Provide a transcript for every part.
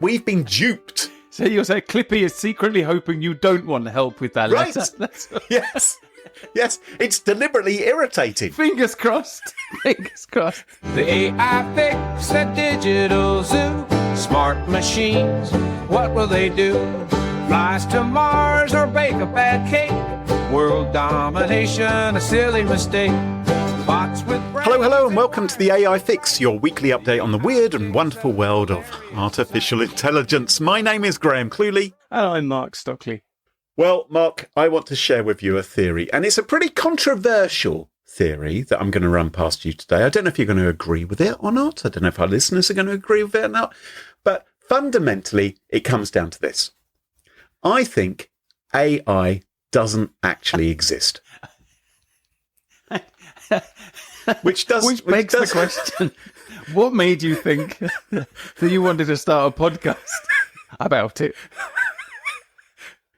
we've been duped. So you're saying Clippy is secretly hoping you don't want help with that Right. letter? That's... Yes. Yes, it's deliberately irritating. Fingers crossed. Fingers crossed. The AI fix the digital zoo. Smart machines, what will they do? Flies to Mars or bake a bad cake? World domination, a silly mistake. Bots with Hello, and welcome to the AI Fix, your weekly update on the weird and wonderful world of artificial intelligence. My name is Graham Cluley. And I'm Mark Stockley. Well, Mark, I want to share with you a theory, and it's a pretty controversial theory that I'm going to run past you today. I don't know if you're going to agree with it or not. I don't know if our listeners are going to agree with it or not. But fundamentally, it comes down to this. I think AI doesn't actually exist. Which begs the question, what made you think that you wanted to start a podcast about it?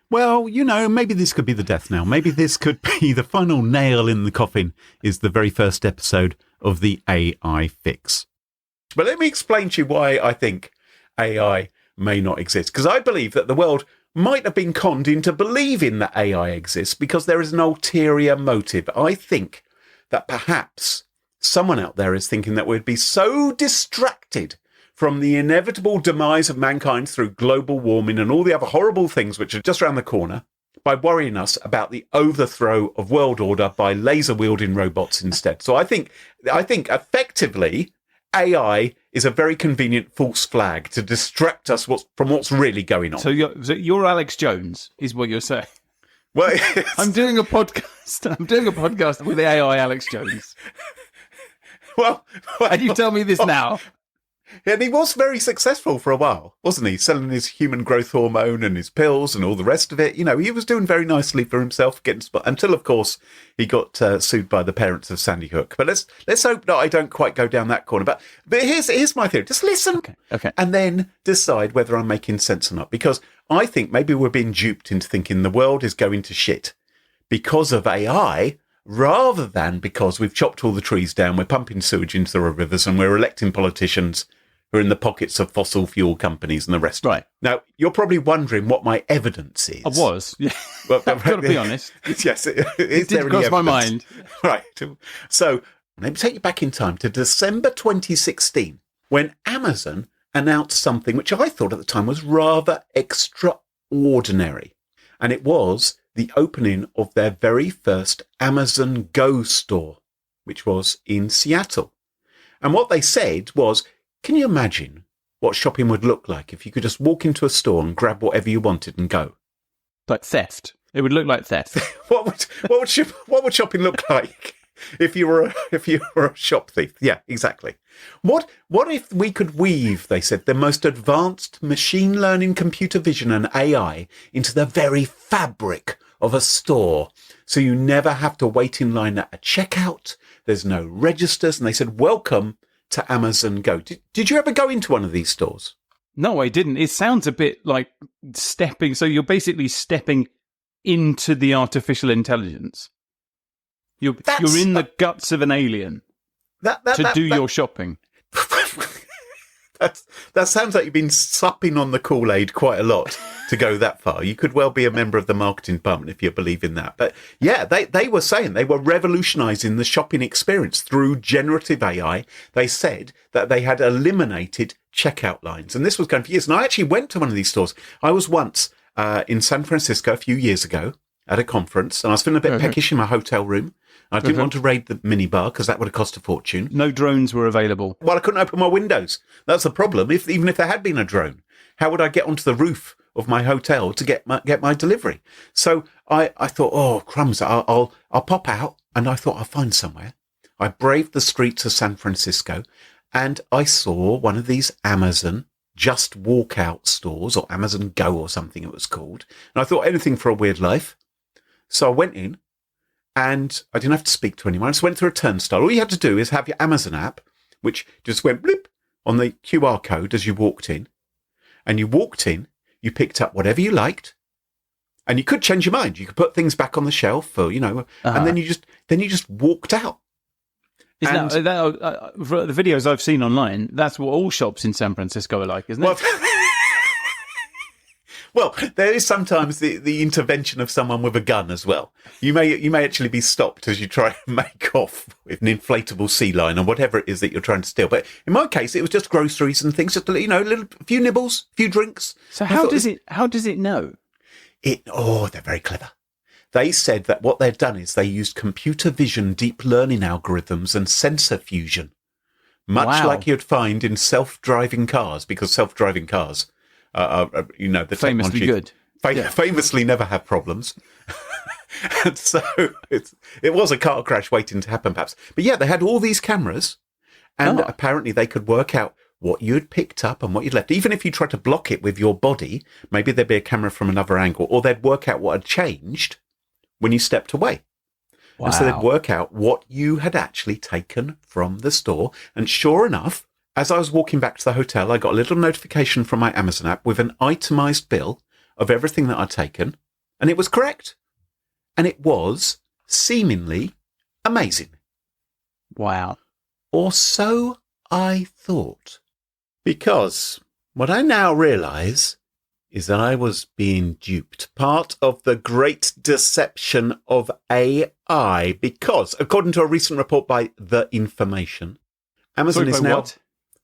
Well, you know, maybe this could be the death knell. Maybe this could be the final nail in the coffin, is the very first episode of the AI Fix. But let me explain to you why I think AI may not exist. Because I believe that the world might have been conned into believing that AI exists because there is an ulterior motive. I think that perhaps someone out there is thinking that we'd be so distracted from the inevitable demise of mankind through global warming and all the other horrible things which are just around the corner by worrying us about the overthrow of world order by laser-wielding robots instead. So I think effectively AI is a very convenient false flag to distract us from what's really going on. So you're Alex Jones, is what you're saying. Well, I'm doing a podcast with the AI Alex Jones. well, And you tell me this now. And he was very successful for a while, wasn't he? Selling his human growth hormone and his pills and all the rest of it. You know, he was doing very nicely for himself, until, of course, he got sued by the parents of Sandy Hook. But let's hope that I don't quite go down that corner. But here's my theory. Just listen, Okay. and then decide whether I'm making sense or not. Because I think maybe we're being duped into thinking the world is going to shit because of AI, rather than because we've chopped all the trees down, we're pumping sewage into the rivers, and we're electing politicians who are in the pockets of fossil fuel companies and the rest. Right. Now, you're probably wondering what my evidence is. I was. Yeah. Well, I've got to be honest. Yes. It did cross my mind. Right. So let me take you back in time to December 2016, when Amazon announced something which I thought at the time was rather extraordinary. And it was the opening of their very first Amazon Go store, which was in Seattle. And what they said was, can you imagine what shopping would look like if you could just walk into a store and grab whatever you wanted and go? Like theft. It would look like theft. What would shopping look like if you were a shop thief? Yeah, exactly. What if we could weave, they said, the most advanced machine learning, computer vision and AI into the very fabric of a store, so you never have to wait in line at a checkout, there's no registers, and they said, welcome to Amazon Go. Did you ever go into one of these stores? No, I didn't. It sounds a bit like stepping. So you're basically stepping into the artificial intelligence. You're in the guts of an alien to do your shopping. That sounds like you've been supping on the Kool-Aid quite a lot to go that far. You could well be a member of the marketing department if you believe in that. But yeah, they were saying they were revolutionizing the shopping experience through generative AI. They said that they had eliminated checkout lines. And this was going for years. And I actually went to one of these stores. I was once in San Francisco a few years ago at a conference, and I was feeling a bit peckish in my hotel room. I didn't want to raid the minibar because that would have cost a fortune. No drones were available. Well, I couldn't open my windows. That's the problem. Even if there had been a drone, how would I get onto the roof of my hotel to get my delivery? So I thought, oh, crumbs, I'll pop out. And I thought I'll find somewhere. I braved the streets of San Francisco, and I saw one of these Amazon Just Walk Out stores, or Amazon Go or something it was called. And I thought, anything for a weird life. So I went in. And I didn't have to speak to anyone. I just went through a turnstile. All you had to do is have your Amazon app, which just went blip on the QR code as you walked in. And you walked in, you picked up whatever you liked, and you could change your mind. You could put things back on the shelf, or, and then you just walked out. For the videos I've seen online, that's what all shops in San Francisco are like, isn't it? Well, there is sometimes the intervention of someone with a gun as well. You may actually be stopped as you try and make off with an inflatable sea lion or whatever it is that you're trying to steal. But in my case, it was just groceries and things, just a few nibbles, a few drinks. So how does it know? They're very clever. They said that what they'd done is they used computer vision, deep learning algorithms and sensor fusion, much like you'd find in self-driving cars, because self-driving cars the famously good, famously never have problems. And so it was a car crash waiting to happen, perhaps. But yeah, they had all these cameras, and apparently they could work out what you'd picked up and what you'd left. Even if you tried to block it with your body, maybe there'd be a camera from another angle, or they'd work out what had changed when you stepped away. Wow. And so they'd work out what you had actually taken from the store. And sure enough, as I was walking back to the hotel, I got a little notification from my Amazon app with an itemized bill of everything that I'd taken, and it was correct. And it was seemingly amazing. Wow. Or so I thought. Because what I now realise is that I was being duped. Part of the great deception of AI. Because, according to a recent report by The Information, Amazon is now... What?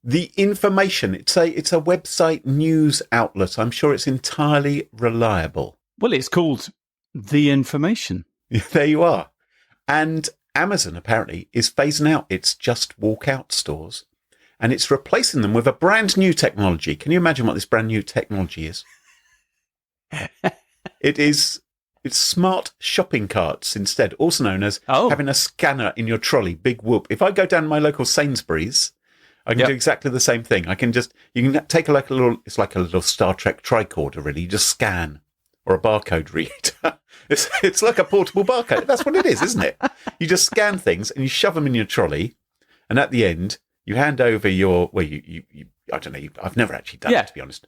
The Information. It's a website news outlet. I'm sure it's entirely reliable. Well, it's called The Information. There you are. And Amazon, apparently, is phasing out its Just Walk Out stores, and it's replacing them with a brand new technology. Can you imagine what this brand new technology is? It's smart shopping carts instead, also known as having a scanner in your trolley. Big whoop. If I go down to my local Sainsbury's, I can do exactly the same thing. You can take it's like a little Star Trek tricorder, really. You just scan, or a barcode reader. It's like a portable barcode. That's what it is, isn't it? You just scan things and you shove them in your trolley, and at the end, you hand over your, I don't know, I've never actually done it, to be honest.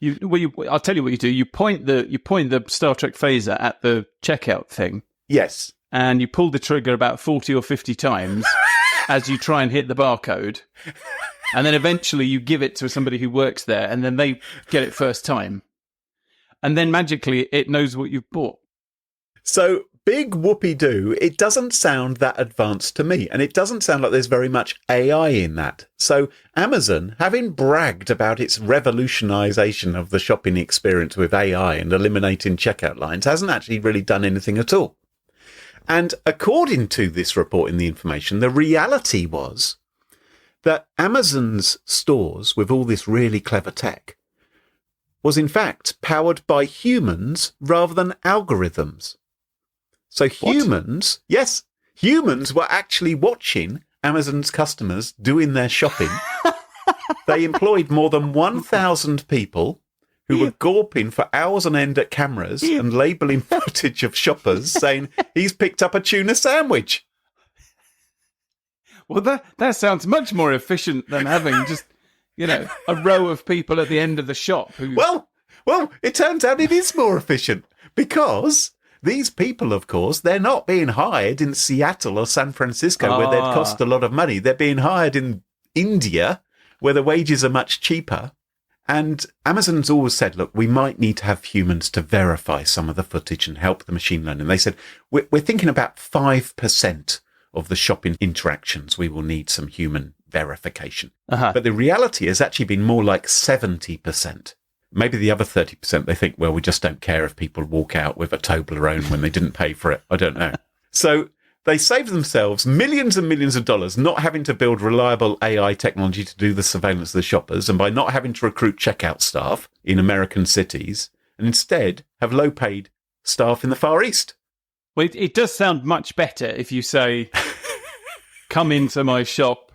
I'll tell you what you do. You point the Star Trek phaser at the checkout thing. Yes. And you pull the trigger about 40 or 50 times as you try and hit the barcode. And then eventually you give it to somebody who works there, and then they get it first time. And then magically it knows what you've bought. So, big whoopee-doo, it doesn't sound that advanced to me. And it doesn't sound like there's very much AI in that. So, Amazon, having bragged about its revolutionisation of the shopping experience with AI and eliminating checkout lines, hasn't actually really done anything at all. And according to this report in The Information, the reality was that Amazon's stores, with all this really clever tech, was in fact powered by humans rather than algorithms. So humans were actually watching Amazon's customers doing their shopping. They employed more than 1,000 people who were gawping for hours on end at cameras and labelling footage of shoppers saying, he's picked up a tuna sandwich. Well, that sounds much more efficient than having just, a row of people at the end of the shop. Well, it turns out it is more efficient because these people, of course, they're not being hired in Seattle or San Francisco where they'd cost a lot of money. They're being hired in India where the wages are much cheaper. And Amazon's always said, look, we might need to have humans to verify some of the footage and help the machine learning. They said, we're thinking about 5% of the shopping interactions, we will need some human verification. But the reality has actually been more like 70%. Maybe the other 30%, they think, well, we just don't care if people walk out with a Toblerone when they didn't pay for it. I don't know. So they save themselves millions and millions of dollars not having to build reliable AI technology to do the surveillance of the shoppers, and by not having to recruit checkout staff in American cities, and instead have low-paid staff in the Far East. Well, it does sound much better if you say, come into my shop,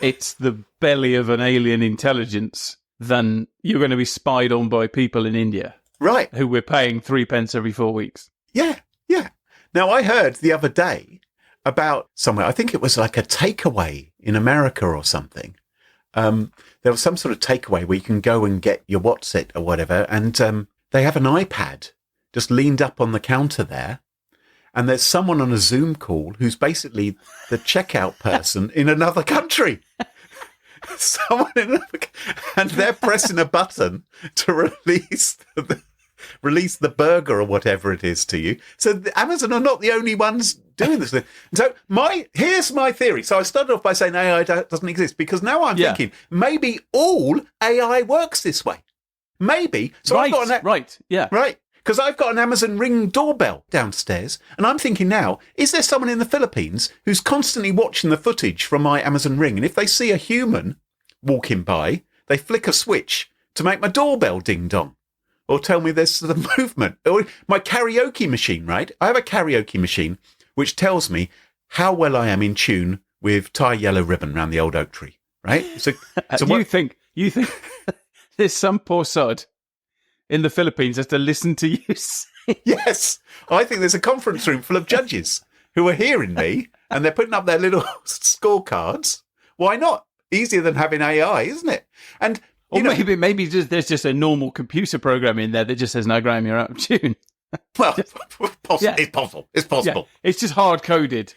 it's the belly of an alien intelligence, than you're going to be spied on by people in India. Right. Who we're paying 3 pence every 4 weeks. Yeah. Now, I heard the other day about somewhere, I think it was like a takeaway in America or something. There was some sort of takeaway where you can go and get your what's it or whatever, and they have an iPad just leaned up on the counter there. And there's someone on a Zoom call who's basically the checkout person in another country. And they're pressing a button to release release the burger or whatever it is to you. So Amazon are not the only ones doing this. So here's my theory. So I started off by saying AI doesn't exist because now I'm thinking maybe all AI works this way. Maybe. So right, I've got right. Because I've got an Amazon Ring doorbell downstairs, and I'm thinking now, is there someone in the Philippines who's constantly watching the footage from my Amazon Ring, and if they see a human walking by, they flick a switch to make my doorbell ding-dong, or tell me there's the movement. Or my karaoke machine, right? I have a karaoke machine which tells me how well I am in tune with Tie Yellow Ribbon round the old oak tree, right? So you think there's some poor sod in the Philippines has to listen to you sing. Yes, I think there's a conference room full of judges who are hearing me and they're putting up their little scorecards. Why not? Easier than having AI, isn't it? And maybe there's just a normal computer program in there that just says, "No, Graham, you're out of tune." Well, it's possible. It's possible. Yeah, it's just hard coded.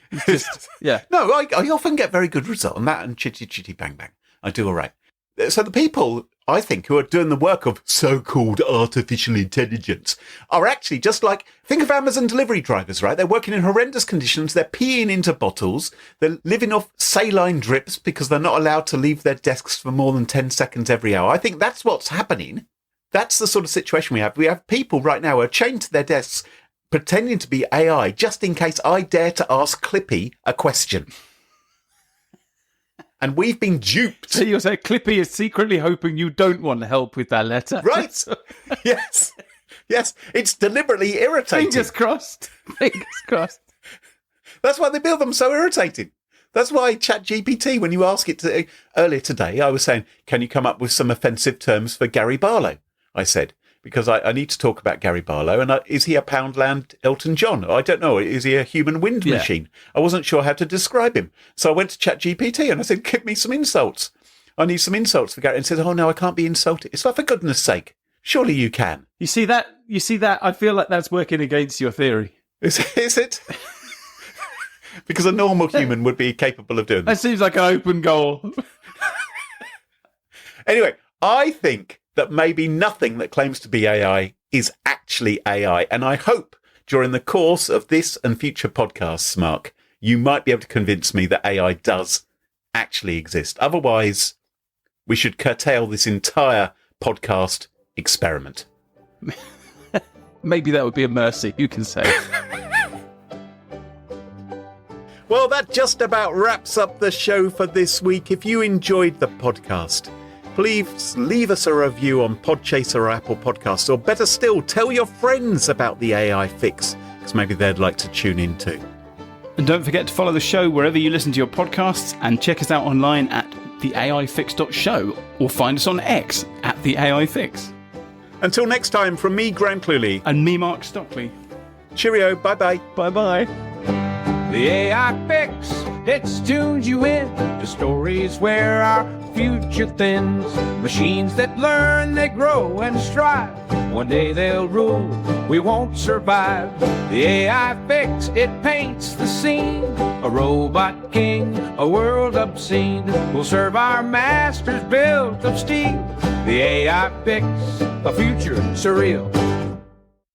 No, I often get very good results on that and chitty bang bang. I do all right. So the people, I think, who are doing the work of so-called artificial intelligence are actually just like, think of Amazon delivery drivers, right? They're working in horrendous conditions. They're peeing into bottles. They're living off saline drips because they're not allowed to leave their desks for more than 10 seconds every hour. I think that's what's happening. That's the sort of situation we have. We have people right now who are chained to their desks pretending to be AI just in case I dare to ask Clippy a question. And we've been duped. So you're saying Clippy is secretly hoping you don't want help with that letter? Right. Yes. It's deliberately irritating. Fingers crossed. That's why they build them so irritating. That's why ChatGPT, when you ask it earlier today, I was saying, can you come up with some offensive terms for Gary Barlow? I said, because I need to talk about Gary Barlow. And is he a Poundland Elton John? I don't know. Is he a human wind machine? I wasn't sure how to describe him. So I went to ChatGPT and I said, give me some insults. I need some insults for Gary. And he said, oh, no, I can't be insulted. It's like, for goodness sake, surely you can. You see that? I feel like that's working against your theory. Is it? Because a normal human would be capable of doing that. That seems like an open goal. Anyway, I think that maybe nothing that claims to be AI is actually AI. And I hope during the course of this and future podcasts, Mark, you might be able to convince me that AI does actually exist. Otherwise, we should curtail this entire podcast experiment. Maybe that would be a mercy, you can say. Well, that just about wraps up the show for this week. If you enjoyed the podcast, please leave us a review on Podchaser or Apple Podcasts, or better still, tell your friends about the AI Fix, because maybe they'd like to tune in too. And don't forget to follow the show wherever you listen to your podcasts, and check us out online at theaifix.show, or find us on X at theaifix. Until next time, from me, Graham Cluley. And me, Mark Stockley. Cheerio, bye-bye. Bye-bye. The AI Fix, it tunes you in to stories where our future thins. Machines that learn, they grow and strive. One day they'll rule, we won't survive. The AI Fix, it paints the scene. A robot king, a world obscene, will serve our masters built of steel. The AI Fix, a future surreal.